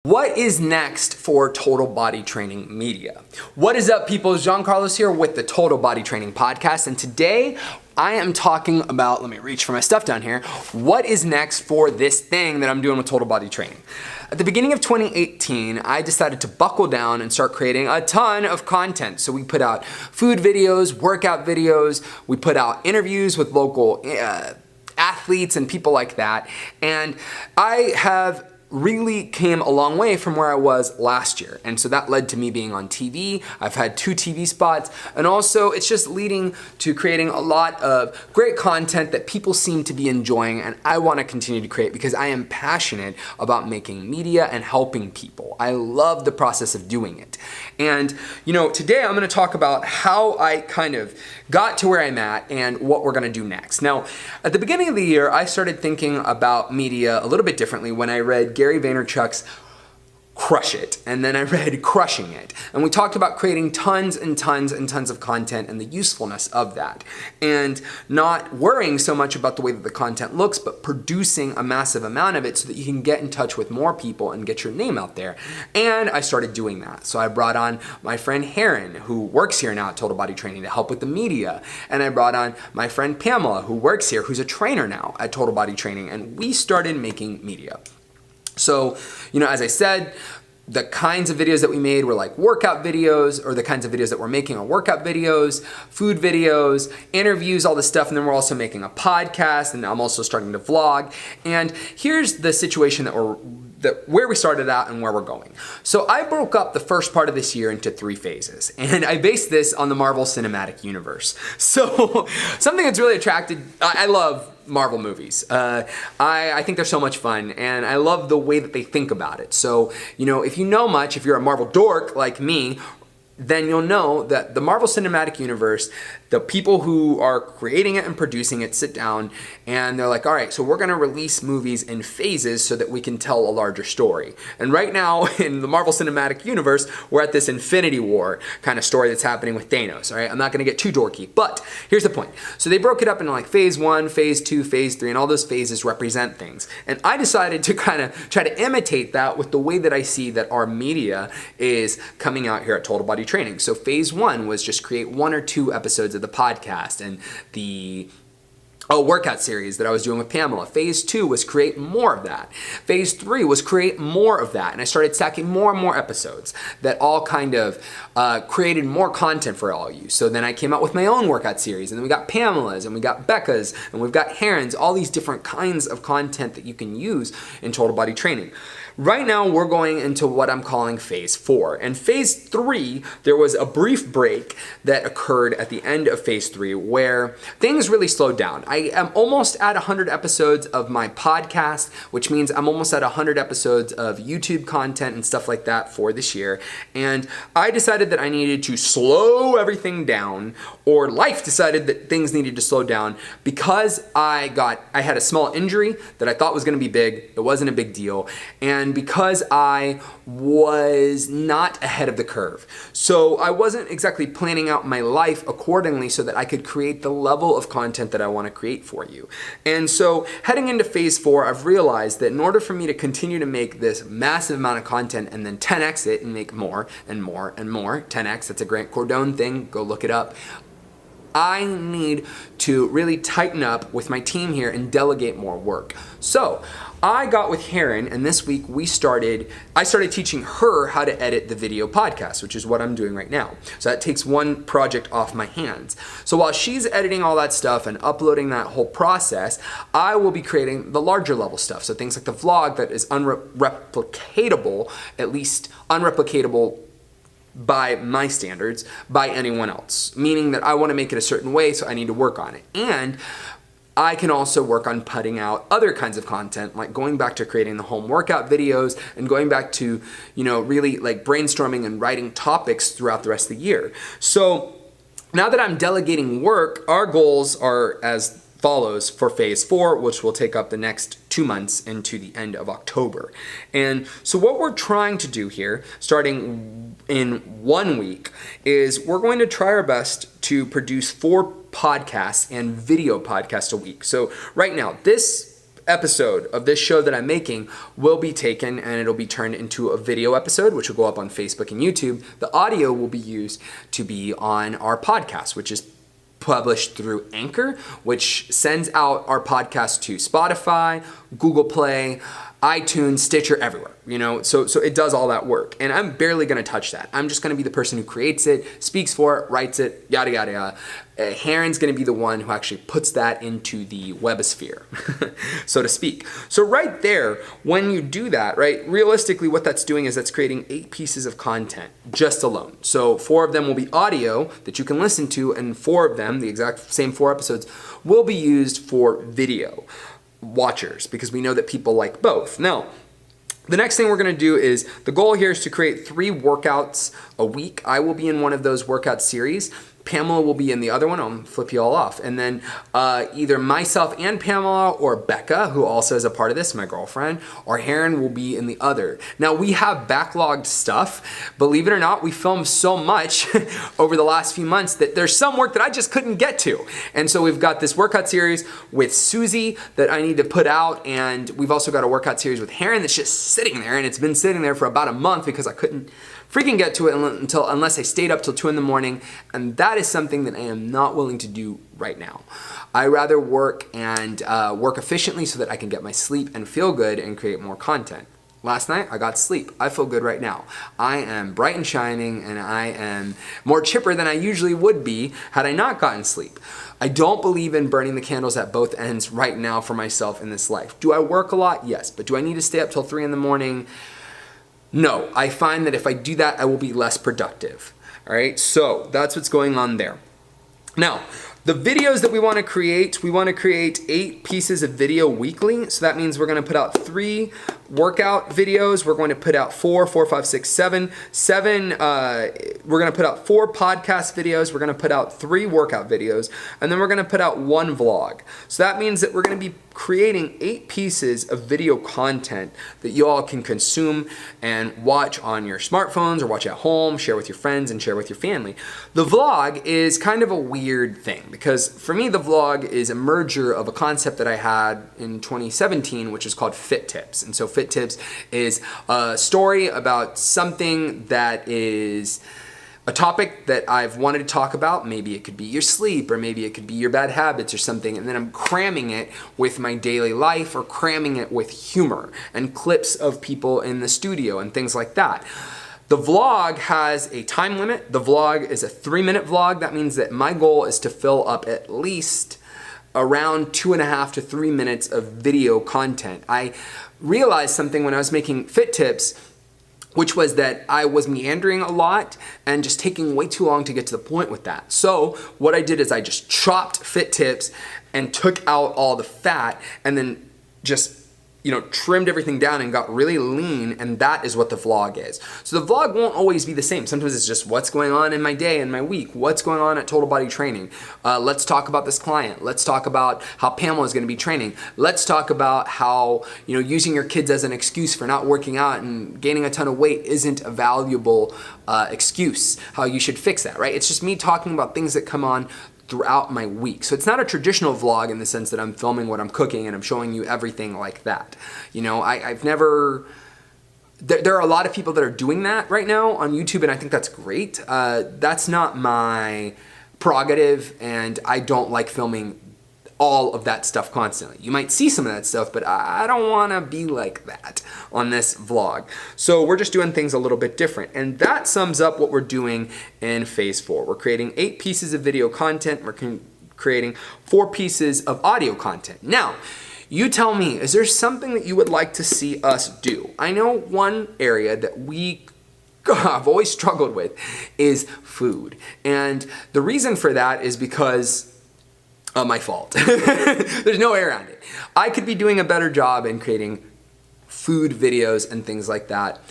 What is next for Total Body Training Media? What is up, people? It's John Carlos here with the Total Body Training Podcast, and today I am talking about, let me reach for my stuff down here, what is next for this thing that I'm doing with Total Body Training. At the beginning of 2018, I decided to buckle down and start creating a ton of content. So we put out food videos, workout videos, we put out interviews with local athletes and people like that, and I have really came a long way from where I was last year. And so that led to me being on TV. I've had 2 TV spots, and also it's just leading to creating a lot of great content that people seem to be enjoying, and I want to continue to create because I am passionate about making media and helping people. I love the process of doing it. And today I'm going to talk about how I kind of got to where I'm at and what we're going to do next. Now, at the beginning of the year, I started thinking about media a little bit differently when I read Gary Vaynerchuk's Crush It, and then I read Crushing It. And we talked about creating tons and tons and tons of content and the usefulness of that. And not worrying so much about the way that the content looks, but producing a massive amount of it so that you can get in touch with more people and get your name out there. And I started doing that. So I brought on my friend Hearin, who works here now at Total Body Training, to help with the media. And I brought on my friend Pamela, who works here, who's a trainer now at Total Body Training. And we started making media. So, as I said, the kinds of videos that we made were like workout videos, or the kinds of videos that we're making are workout videos, food videos, interviews, all this stuff. And then we're also making a podcast, and I'm also starting to vlog. And here's the situation where we started out and where we're going. So I broke up the first part of this year into 3 phases, and I based this on the Marvel Cinematic Universe. So something that's really I love Marvel movies. I think they're so much fun, and I love the way that they think about it. So, if you know much, if you're a Marvel dork like me, then you'll know that the Marvel Cinematic Universe, the people who are creating it and producing it sit down and they're like, all right, so we're gonna release movies in phases so that we can tell a larger story. And right now in the Marvel Cinematic Universe, we're at this Infinity War kind of story that's happening with Thanos, all right? I'm not gonna get too dorky, but here's the point. So they broke it up into like phase 1, phase 2, phase 3, and all those phases represent things. And I decided to kind of try to imitate that with the way that I see that our media is coming out here at Total Body Training. So phase 1 was just create 1 or 2 episodes of the podcast and the workout series that I was doing with Pamela. Phase 2 was create more of that. Phase 3 was create more of that. And I started stacking more and more episodes that all kind of created more content for all of you. So then I came out with my own workout series, and then we got Pamela's, and we got Becca's, and we've got Hearin's, all these different kinds of content that you can use in Total Body Training. Right now, we're going into what I'm calling phase 4. And phase 3, there was a brief break that occurred at the end of phase 3 where things really slowed down. I am almost at 100 episodes of my podcast, which means I'm almost at 100 episodes of YouTube content and stuff like that for this year. And I decided that I needed to slow everything down, or life decided that things needed to slow down, because I had a small injury that I thought was going to be big. It wasn't a big deal. And because I was not ahead of the curve. So I wasn't exactly planning out my life accordingly so that I could create the level of content that I want to create for you. And so heading into phase 4, I've realized that in order for me to continue to make this massive amount of content and then 10x it and make more and more and more, 10x, that's a Grant Cardone thing, go look it up. I need to really tighten up with my team here and delegate more work. So I got with Hearin, and this week I started teaching her how to edit the video podcast, which is what I'm doing right now. So that takes one project off my hands. So while she's editing all that stuff and uploading that whole process, I will be creating the larger level stuff. So things like the vlog that is unreplicatable, at least unreplicatable by my standards, by anyone else. Meaning that I want to make it a certain way, so I need to work on it. And I can also work on putting out other kinds of content, like going back to creating the home workout videos and going back to, really like brainstorming and writing topics throughout the rest of the year. So now that I'm delegating work, our goals are as follows for phase 4, which will take up the next 2 months into the end of October. And so what we're trying to do here, starting in 1 week, is we're going to try our best to produce 4 podcasts and video podcasts a week. So right now, this episode of this show that I'm making will be taken and it'll be turned into a video episode, which will go up on Facebook and YouTube. The audio will be used to be on our podcast, which is published through Anchor, which sends out our podcast to Spotify, Google Play, iTunes, Stitcher, everywhere, so it does all that work. And I'm barely going to touch that. I'm just going to be the person who creates it, speaks for it, writes it, yada, yada, yada. Hearin's going to be the one who actually puts that into the webosphere, so to speak. So right there, when you do that, right, realistically what that's doing is that's creating 8 pieces of content just alone. So 4 of them will be audio that you can listen to, and 4 of them, the exact same 4 episodes, will be used for video watchers, because we know that people like both. Now, the next thing we're going to do is, the goal here is to create 3 workouts a week. I will be in one of those workout series. Pamela will be in the other one. I'll flip you all off. And then either myself and Pamela, or Becca, who also is a part of this, my girlfriend, or Hearin will be in the other. Now, we have backlogged stuff. Believe it or not, we filmed so much over the last few months that there's some work that I just couldn't get to. And so we've got this workout series with Susie that I need to put out. And we've also got a workout series with Hearin that's just sitting there. And it's been sitting there for about a month because I couldn't freaking get to it unless I stayed up till 2 in the morning, and that is something that I am not willing to do right now. I rather work and work efficiently so that I can get my sleep and feel good and create more content. Last night, I got sleep. I feel good right now. I am bright and shining, and I am more chipper than I usually would be had I not gotten sleep. I don't believe in burning the candles at both ends right now for myself in this life. Do I work a lot? Yes. But do I need to stay up till 3 in the morning? No. I find that if I do that, I will be less productive. All right? So that's what's going on there. Now, the videos that we want to create 8 pieces of video weekly. So that means we're going to put out 3 workout videos. We're going to put out 4, 5, 6, 7. We're going to put out 4 podcast videos. We're going to put out 3 workout videos. And then we're going to put out 1 vlog. So that means that we're going to be creating 8 pieces of video content that you all can consume and watch on your smartphones or watch at home, share with your friends, and share with your family. The vlog is kind of a weird thing because for me, the vlog is a merger of a concept that I had in 2017, which is called Fit Tips. And so Fit Tips is a story about something that is a topic that I've wanted to talk about. Maybe it could be your sleep, or maybe it could be your bad habits or something, and then I'm cramming it with my daily life or cramming it with humor and clips of people in the studio and things like that. The vlog has a time limit. The vlog is a 3-minute vlog. That means that my goal is to fill up at least around 2.5 to 3 minutes of video content. I realized something when I was making Fit Tips, which was that I was meandering a lot and just taking way too long to get to the point with that. So what I did is I just chopped Fit Tips and took out all the fat and then just trimmed everything down and got really lean, and that is what the vlog is. So the vlog won't always be the same. Sometimes it's just what's going on in my day and my week, what's going on at Total Body Training. Let's talk about this client. Let's talk about how Pamela is going to be training. Let's talk about how using your kids as an excuse for not working out and gaining a ton of weight isn't a valuable excuse, how you should fix that, right? It's just me talking about things that come on throughout my week. So it's not a traditional vlog in the sense that I'm filming what I'm cooking and I'm showing you everything like that. I've never... There are a lot of people that are doing that right now on YouTube, and I think that's great. That's not my prerogative, and I don't like filming all of that stuff constantly. You might see some of that stuff, but I don't want to be like that on this vlog. So we're just doing things a little bit different. And that sums up what we're doing in phase 4. We're creating 8 pieces of video content. We're creating 4 pieces of audio content. Now, you tell me, is there something that you would like to see us do? I know one area that I've always struggled with is food. And the reason for that is because my fault. There's no way around it. I could be doing a better job in creating food videos and things like that.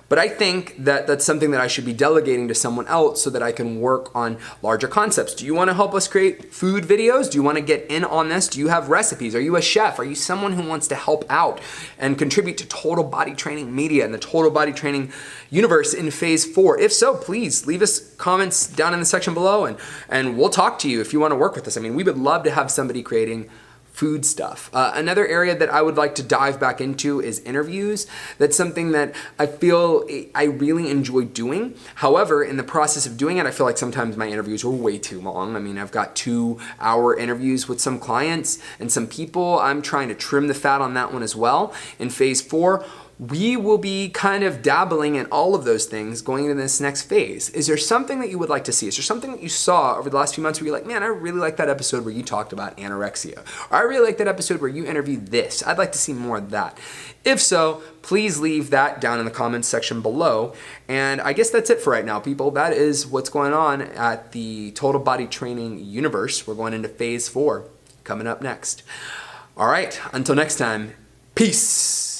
But I think that that's something that I should be delegating to someone else so that I can work on larger concepts. Do you want to help us create food videos? Do you want to get in on this? Do you have recipes? Are you a chef? Are you someone who wants to help out and contribute to Total Body Training Media and the Total Body Training universe in phase 4? If so, please leave us comments down in the section below and we'll talk to you if you want to work with us. I mean, we would love to have somebody creating food stuff. Another area that I would like to dive back into is interviews. That's something that I feel I really enjoy doing. However, in the process of doing it, I feel like sometimes my interviews are way too long. I mean, I've got 2-hour interviews with some clients and some people. I'm trying to trim the fat on that one as well. In phase 4, we will be kind of dabbling in all of those things going into this next phase. Is there something that you would like to see? Is there something that you saw over the last few months where you're like, man, I really like that episode where you talked about anorexia? Or I really like that episode where you interviewed this. I'd like to see more of that. If so, please leave that down in the comments section below. And I guess that's it for right now, people. That is what's going on at the Total Body Training universe. We're going into phase 4 coming up next. All right, until next time, peace.